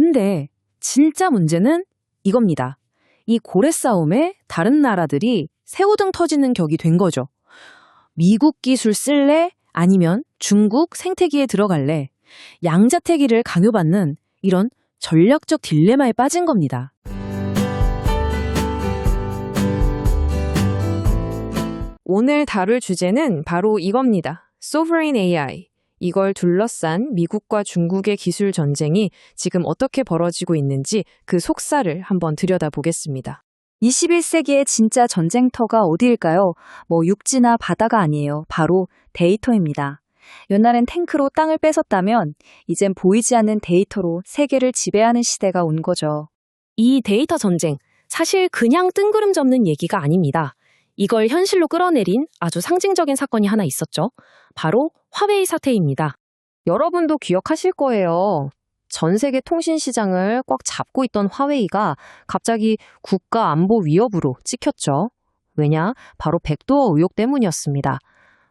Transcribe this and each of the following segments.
근데 진짜 문제는 이겁니다. 이 고래 싸움에 다른 나라들이 새우등 터지는 격이 된 거죠. 미국 기술 쓸래? 아니면 중국 생태계에 들어갈래? 양자태기를 강요받는 이런 전략적 딜레마에 빠진 겁니다. 오늘 다룰 주제는 바로 이겁니다. Sovereign AI. 이걸 둘러싼 미국과 중국의 기술 전쟁이 지금 어떻게 벌어지고 있는지 그 속살을 한번 들여다보겠습니다. 21세기의 진짜 전쟁터가 어디일까요? 육지나 바다가 아니에요. 바로 데이터입니다. 옛날엔 탱크로 땅을 뺏었다면 이젠 보이지 않는 데이터로 세계를 지배하는 시대가 온 거죠. 이 데이터 전쟁, 사실 그냥 뜬구름 잡는 얘기가 아닙니다. 이걸 현실로 끌어내린 아주 상징적인 사건이 하나 있었죠. 바로 화웨이 사태입니다. 여러분도 기억하실 거예요. 전 세계 통신 시장을 꽉 잡고 있던 화웨이가 갑자기 국가 안보 위협으로 찍혔죠. 왜냐? 바로 백도어 의혹 때문이었습니다.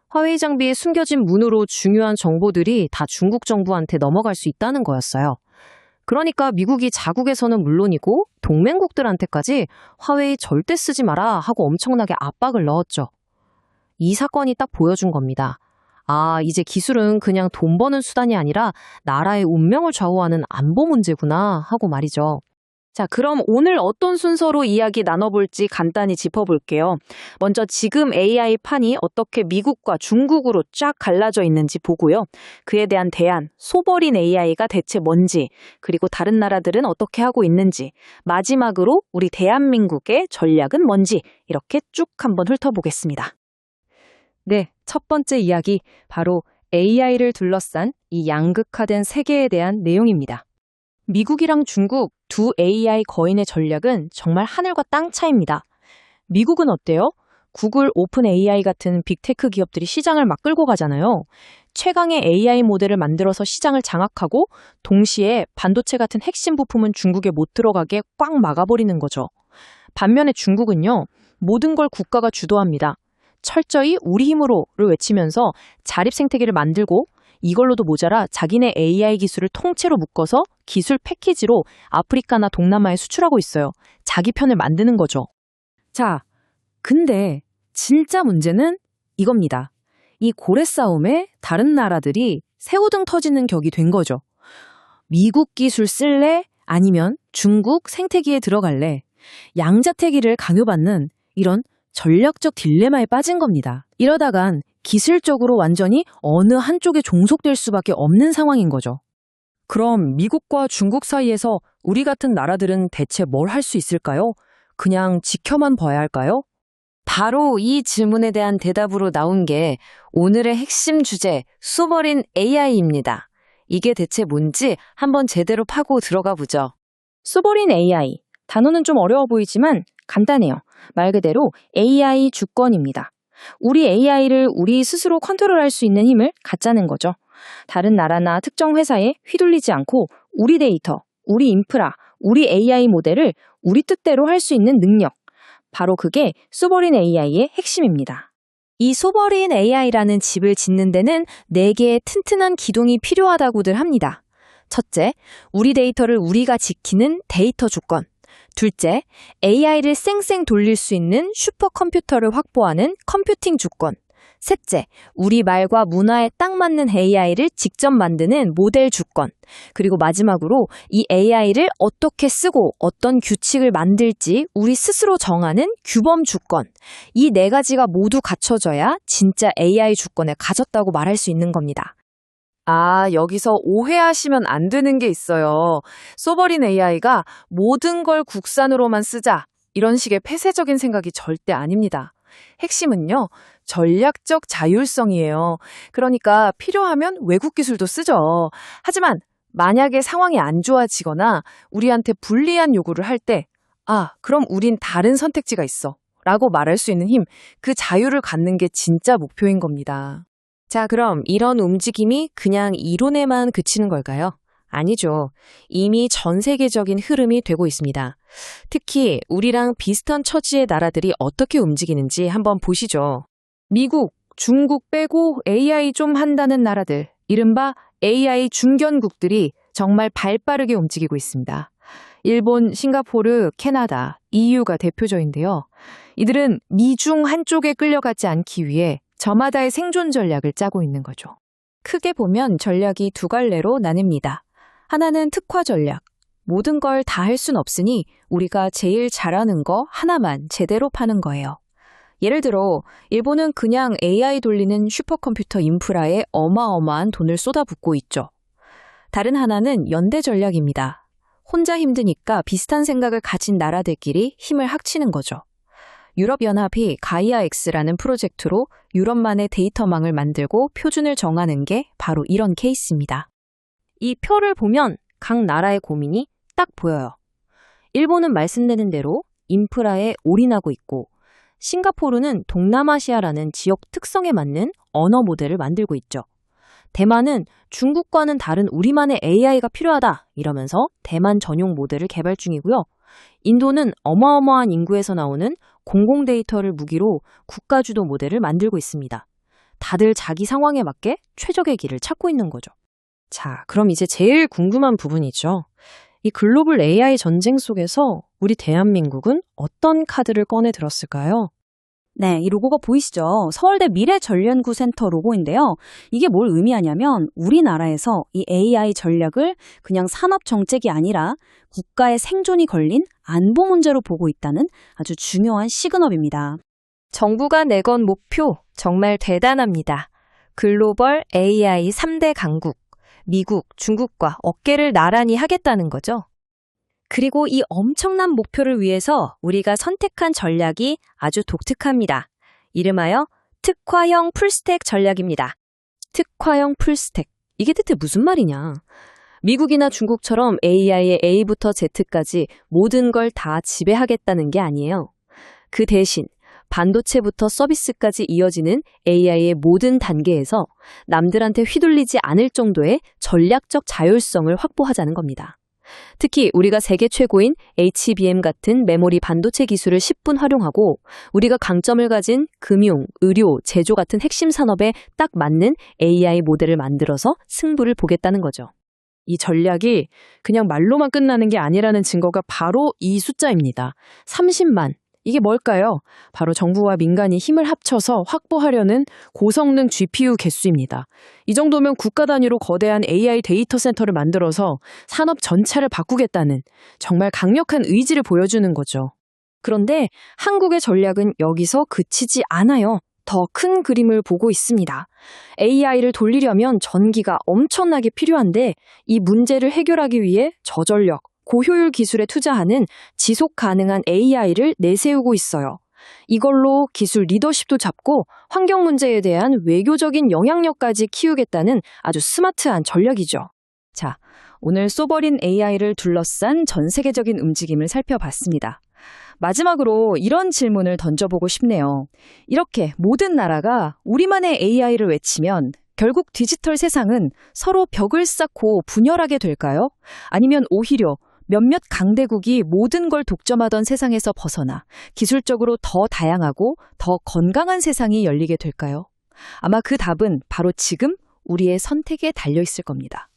화웨이 장비에 숨겨진 문으로 중요한 정보들이 다 중국 정부한테 넘어갈 수 있다는 거였어요. 그러니까 미국이 자국에서는 물론이고 동맹국들한테까지 화웨이 절대 쓰지 마라 하고 엄청나게 압박을 넣었죠. 이 사건이 딱 보여준 겁니다. 아, 이제 기술은 그냥 돈 버는 수단이 아니라 나라의 운명을 좌우하는 안보 문제구나 하고 말이죠. 자, 그럼 오늘 어떤 순서로 이야기 나눠볼지 간단히 짚어볼게요. 먼저 지금 AI 판이 어떻게 미국과 중국으로 쫙 갈라져 있는지 보고요. 그에 대한 대안, 소버린 AI가 대체 뭔지, 그리고 다른 나라들은 어떻게 하고 있는지, 마지막으로 우리 대한민국의 전략은 뭔지 이렇게 쭉 한번 훑어보겠습니다. 네, 첫 번째 이야기, 바로 AI를 둘러싼 이 양극화된 세계에 대한 내용입니다. 미국이랑 중국 두 AI 거인의 전략은 정말 하늘과 땅 차이입니다. 미국은 어때요? 구글, 오픈 AI 같은 빅테크 기업들이 시장을 막 끌고 가잖아요. 최강의 AI 모델을 만들어서 시장을 장악하고 동시에 반도체 같은 핵심 부품은 중국에 못 들어가게 꽉 막아버리는 거죠. 반면에 중국은요, 모든 걸 국가가 주도합니다. 철저히 우리 힘으로를 외치면서 자립 생태계를 만들고 이걸로도 모자라 자기네 AI 기술을 통째로 묶어서 기술 패키지로 아프리카나 동남아에 수출하고 있어요. 자기 편을 만드는 거죠. 자, 근데 진짜 문제는 이겁니다. 이 고래 싸움에 다른 나라들이 새우등 터지는 격이 된 거죠. 미국 기술 쓸래? 아니면 중국 생태계에 들어갈래? 양자태기를 강요받는 이런 전략적 딜레마에 빠진 겁니다. 이러다간 기술적으로 완전히 어느 한쪽에 종속될 수밖에 없는 상황인 거죠. 그럼 미국과 중국 사이에서 우리 같은 나라들은 대체 뭘 할 수 있을까요? 그냥 지켜만 봐야 할까요? 바로 이 질문에 대한 대답으로 나온 게 오늘의 핵심 주제, 소버린 AI입니다. 이게 대체 뭔지 한번 제대로 파고 들어가 보죠. 소버린 AI, 단어는 좀 어려워 보이지만 간단해요. 말 그대로 AI 주권입니다. 우리 AI를 우리 스스로 컨트롤할 수 있는 힘을 갖자는 거죠. 다른 나라나 특정 회사에 휘둘리지 않고 우리 데이터, 우리 인프라, 우리 AI 모델을 우리 뜻대로 할 수 있는 능력. 바로 그게 소버린 AI의 핵심입니다. 이 소버린 AI라는 집을 짓는 데는 4개의 튼튼한 기둥이 필요하다고들 합니다. 첫째, 우리 데이터를 우리가 지키는 데이터 주권. 둘째, AI를 쌩쌩 돌릴 수 있는 슈퍼컴퓨터를 확보하는 컴퓨팅 주권. 셋째, 우리 말과 문화에 딱 맞는 AI를 직접 만드는 모델 주권. 그리고 마지막으로 이 AI를 어떻게 쓰고 어떤 규칙을 만들지 우리 스스로 정하는 규범 주권. 이 4가지가 모두 갖춰져야 진짜 AI 주권을 가졌다고 말할 수 있는 겁니다. 아, 여기서 오해하시면 안 되는 게 있어요. 소버린 AI가 모든 걸 국산으로만 쓰자, 이런 식의 폐쇄적인 생각이 절대 아닙니다. 핵심은요, 전략적 자율성이에요. 그러니까 필요하면 외국 기술도 쓰죠. 하지만 만약에 상황이 안 좋아지거나 우리한테 불리한 요구를 할 때, 아, 그럼 우린 다른 선택지가 있어 라고 말할 수 있는 힘, 그 자유를 갖는 게 진짜 목표인 겁니다. 자, 그럼 이런 움직임이 그냥 이론에만 그치는 걸까요? 아니죠. 이미 전 세계적인 흐름이 되고 있습니다. 특히 우리랑 비슷한 처지의 나라들이 어떻게 움직이는지 한번 보시죠. 미국, 중국 빼고 AI 좀 한다는 나라들, 이른바 AI 중견국들이 정말 발빠르게 움직이고 있습니다. 일본, 싱가포르, 캐나다, EU가 대표적인데요. 이들은 미중 한쪽에 끌려가지 않기 위해 저마다의 생존 전략을 짜고 있는 거죠. 크게 보면 전략이 두 갈래로 나뉩니다. 하나는 특화 전략. 모든 걸 다 할 순 없으니 우리가 제일 잘하는 거 하나만 제대로 파는 거예요. 예를 들어 일본은 그냥 AI 돌리는 슈퍼컴퓨터 인프라에 어마어마한 돈을 쏟아붓고 있죠. 다른 하나는 연대 전략입니다. 혼자 힘드니까 비슷한 생각을 가진 나라들끼리 힘을 합치는 거죠. 유럽연합이 가이아-X라는 프로젝트로 유럽만의 데이터망을 만들고 표준을 정하는 게 바로 이런 케이스입니다. 이 표를 보면 각 나라의 고민이 딱 보여요. 일본은 말씀드린 대로 인프라에 올인하고 있고 싱가포르는 동남아시아라는 지역 특성에 맞는 언어 모델을 만들고 있죠. 대만은 중국과는 다른 우리만의 AI가 필요하다 이러면서 대만 전용 모델을 개발 중이고요. 인도는 어마어마한 인구에서 나오는 공공 데이터를 무기로 국가주도 모델을 만들고 있습니다. 다들 자기 상황에 맞게 최적의 길을 찾고 있는 거죠. 자, 그럼 이제 제일 궁금한 부분이죠. 이 글로벌 AI 전쟁 속에서 우리 대한민국은 어떤 카드를 꺼내 들었을까요? 네, 이 로고가 보이시죠? 서울대 미래전략연구센터 로고인데요. 이게 뭘 의미하냐면 우리나라에서 이 AI 전략을 그냥 산업 정책이 아니라 국가의 생존이 걸린 안보 문제로 보고 있다는 아주 중요한 시그널입니다. 정부가 내건 목표 정말 대단합니다. 글로벌 AI 3대 강국, 미국, 중국과 어깨를 나란히 하겠다는 거죠. 그리고 이 엄청난 목표를 위해서 우리가 선택한 전략이 아주 독특합니다. 이름하여 특화형 풀스택 전략입니다. 특화형 풀스택. 이게 대체 무슨 말이냐? 미국이나 중국처럼 AI의 A부터 Z까지 모든 걸 다 지배하겠다는 게 아니에요. 그 대신 반도체부터 서비스까지 이어지는 AI의 모든 단계에서 남들한테 휘둘리지 않을 정도의 전략적 자율성을 확보하자는 겁니다. 특히 우리가 세계 최고인 HBM 같은 메모리 반도체 기술을 10분 활용하고 우리가 강점을 가진 금융, 의료, 제조 같은 핵심 산업에 딱 맞는 AI 모델을 만들어서 승부를 보겠다는 거죠. 이 전략이 그냥 말로만 끝나는 게 아니라는 증거가 바로 이 숫자입니다. 30만. 이게 뭘까요? 바로 정부와 민간이 힘을 합쳐서 확보하려는 고성능 GPU 개수입니다. 이 정도면 국가 단위로 거대한 AI 데이터 센터를 만들어서 산업 전체를 바꾸겠다는 정말 강력한 의지를 보여주는 거죠. 그런데 한국의 전략은 여기서 그치지 않아요. 더 큰 그림을 보고 있습니다. AI를 돌리려면 전기가 엄청나게 필요한데 이 문제를 해결하기 위해 저전력, 고효율 기술에 투자하는 지속 가능한 AI를 내세우고 있어요. 이걸로 기술 리더십도 잡고 환경 문제에 대한 외교적인 영향력까지 키우겠다는 아주 스마트한 전략이죠. 자, 오늘 쏘버린 AI를 둘러싼 전 세계적인 움직임을 살펴봤습니다. 마지막으로 이런 질문을 던져보고 싶네요. 이렇게 모든 나라가 우리만의 AI를 외치면 결국 디지털 세상은 서로 벽을 쌓고 분열하게 될까요? 아니면 오히려 몇몇 강대국이 모든 걸 독점하던 세상에서 벗어나 기술적으로 더 다양하고 더 건강한 세상이 열리게 될까요? 아마 그 답은 바로 지금 우리의 선택에 달려 있을 겁니다.